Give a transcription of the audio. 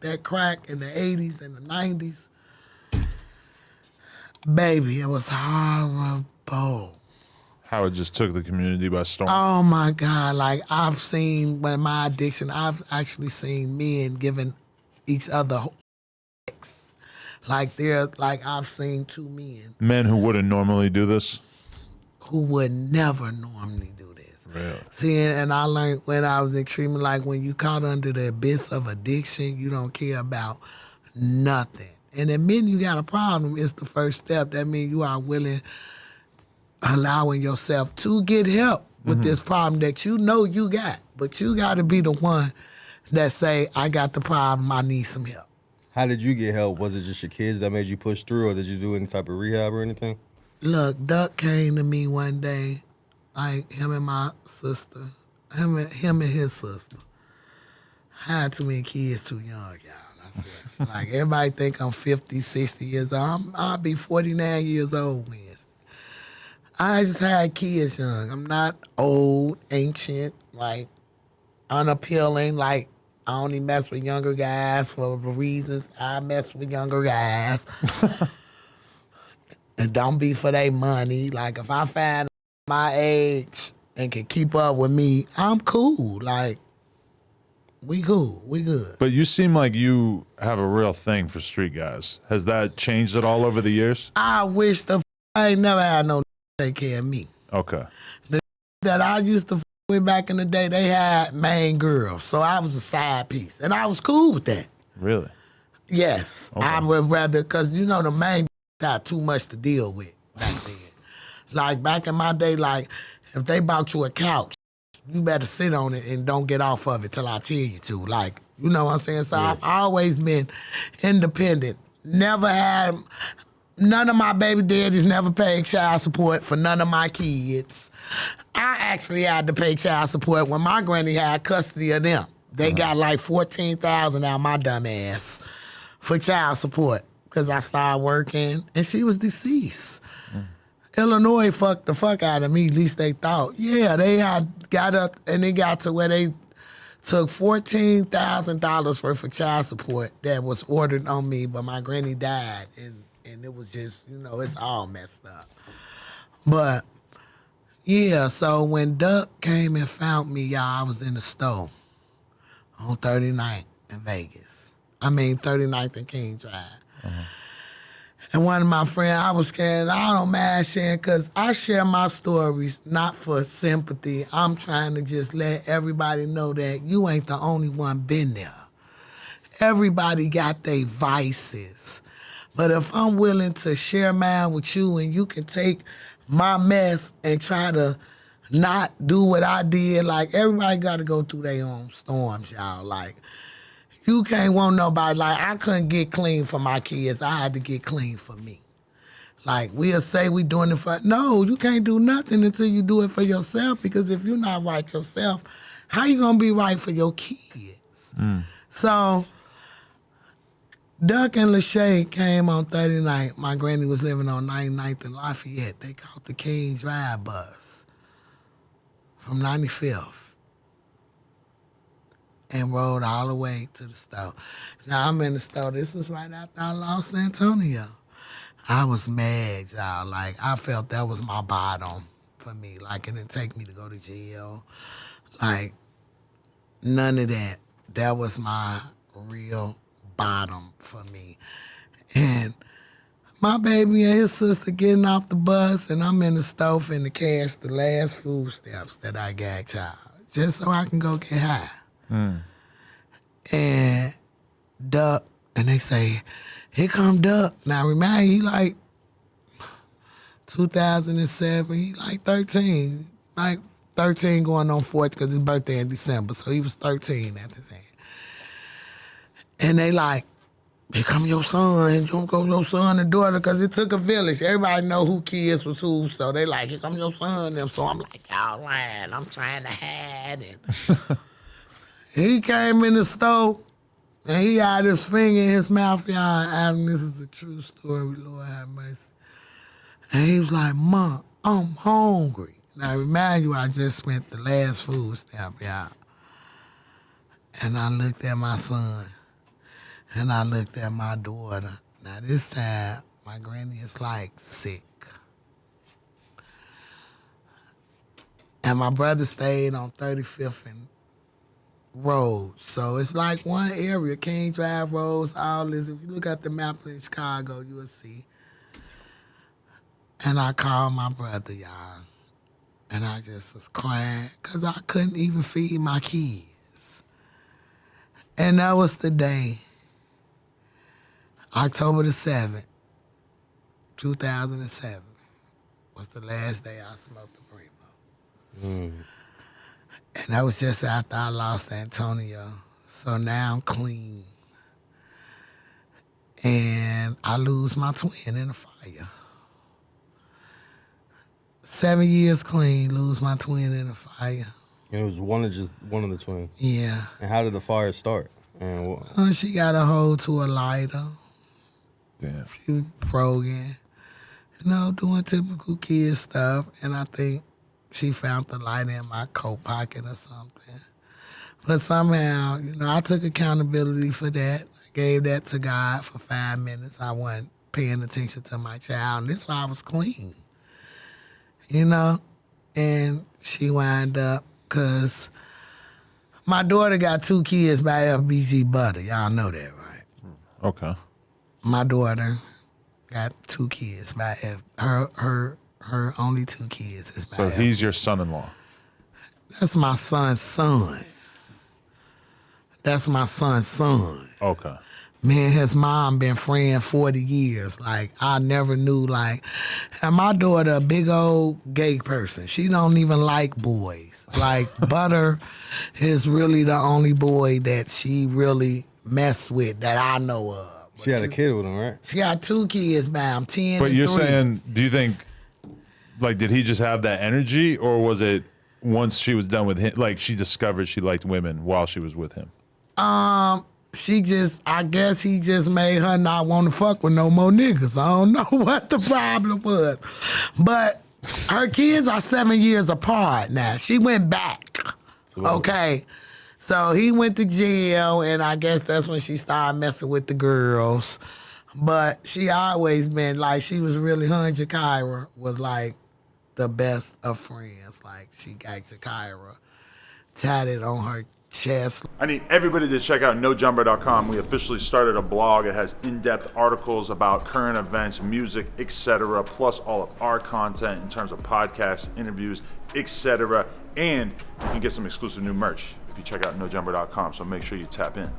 that crack in the 80s and the 90s, baby, it was horrible. How it just took the community by storm. Oh my God! Like I've seen when my addiction, I've actually seen men giving each other sex. Like I've seen two Men who wouldn't normally do this. who would never normally do this. Really? See, and I learned when I was extremely, like when you caught under the abyss of addiction, you don't care about nothing. And admitting you got a problem is the first step. That means you are willing, allowing yourself to get help with this problem that you know you got. But you got to be the one that say, I got the problem, I need some help. How did you get help? Was it just your kids that made you push through, or did you do any type of rehab or anything? Look, Duck came to me one day, like him and my sister, him and his sister. I had too many kids too young, y'all. I said, like everybody think I'm 50, 60 years old. I'll be 49 years old Wednesday. I just had kids young. I'm not old, ancient, like unappealing, like I only mess with younger guys for reasons. I mess with younger guys. And don't be for their money. Like, if I find my age and can keep up with me, I'm cool. Like, we cool. We good. But you seem like you have a real thing for street guys. Has that changed at all over the years? I wish I ain't never had no take care of me. Okay. The that I used to with back in the day, they had main girls. So I was a side piece. And I was cool with that. Really? Yes. Okay. I would rather, because, you know, the main had too much to deal with back then. Like back in my day, like if they bought you a couch, you better sit on it and don't get off of it till I tell you to. Like, you know what I'm saying? So I've always been independent. Never had, none of my baby daddies never paid child support for none of my kids. I actually had to pay child support when my granny had custody of them. They got like $14,000 out my dumb ass for child support. Because I started working, and she was deceased. Illinois fucked the fuck out of me, at least they thought. Yeah, they had got up, and they got to where they took $14,000 worth of child support that was ordered on me, but my granny died, and it was just, you know, it's all messed up. But, yeah, so when Duck came and found me, y'all, I was in the store on 39th in Vegas. 39th and King Drive. And one of my friends, I was scared. I don't mind sharing because I share my stories not for sympathy. I'm trying to just let everybody know that you ain't the only one been there. Everybody got their vices. But if I'm willing to share mine with you and you can take my mess and try to not do what I did, like everybody got to go through their own storms, y'all. Like, you can't want nobody, like, I couldn't get clean for my kids. I had to get clean for me. Like, we'll say we doing it for, no, you can't do nothing until you do it for yourself, because if you're not right yourself, how you gonna be right for your kids? So, Duck and Lachey came on 39th. My granny was living on 99th and Lafayette. They caught the King Drive bus from 95th. And rode all the way to the store. Now, I'm in the store. This was right after I lost Antonio. I was mad, y'all. Like, I felt that was my bottom for me. Like, it didn't take me to go to jail. Like, none of that. That was my real bottom for me. And my baby and his sister getting off the bus, and I'm in the store finna cash the last food stamps that I got, y'all, just so I can go get high. And Duck, and they say, here come Duck. Now remind you, he like 2007, he like 13. Like 13 going on 14 because his birthday in December. So he was 13 at the time. And they like, here come your son, your son and daughter, because it took a village. Everybody know who kids was who, so they like, here come your son and them. So I'm like, y'all lying, I'm trying to hide. And he came in the store, and he had his finger in his mouth, y'all. Adam, this is a true story, Lord have mercy. And he was like, Mom, I'm hungry. Now, remind you, I just spent the last food stamp, y'all. And I looked at my son, And I looked at my daughter. Now this time, my granny is like sick. And my brother stayed on 35th and Road. So it's like one area, King Drive Roads, all this. If you look at the map in Chicago, you will see. And I called my brother, y'all. And I just was crying because I couldn't even feed my kids. And that was the day, October the 7th, 2007, was the last day I smoked the Primo. And that was just after I lost Antonio. So now I'm clean. And I lose my twin in a fire. 7 years clean, lose my twin in a fire. And it was one of the twins. Yeah. And how did the fire start? And She got a hold to a lighter. Damn. She was progging, doing typical kid stuff. And I think she found the lighter in my coat pocket or something. But somehow, I took accountability for that. I gave that to God for 5 minutes. I wasn't paying attention to my child. And this is why I was clean. And she wound up, because my daughter got 2 kids by FBG Butta. Y'all know that, right? Okay. My daughter got 2 kids by her only 2 kids is by So he's your son-in-law. That's my son's son. That's my son's son. Okay. Me and his mom been friends 40 years. Like, I never knew, and my daughter a big old gay person. She don't even like boys. Like, Butter is really the only boy that she really messed with that I know of. she had a kid with him, right? She got 2 kids, ma'am, 10 But and you're 3. saying, do you think, did he just have that energy, or was it once she was done with him, she discovered she liked women while she was with him? I guess he just made her not want to fuck with no more niggas. I don't know what the problem was. But her kids are 7 years apart now. She went back. Okay. So he went to jail, and I guess that's when she started messing with the girls. But she always been, she was really, her and Jakira was, the best of friends. She got Jakira tatted on her chest. I need everybody to check out NoJumper.com. We officially started a blog. It has in-depth articles about current events, music, etc., plus all of our content in terms of podcasts, interviews, etc. And you can get some exclusive new merch if you check out NoJumper.com. So make sure you tap in.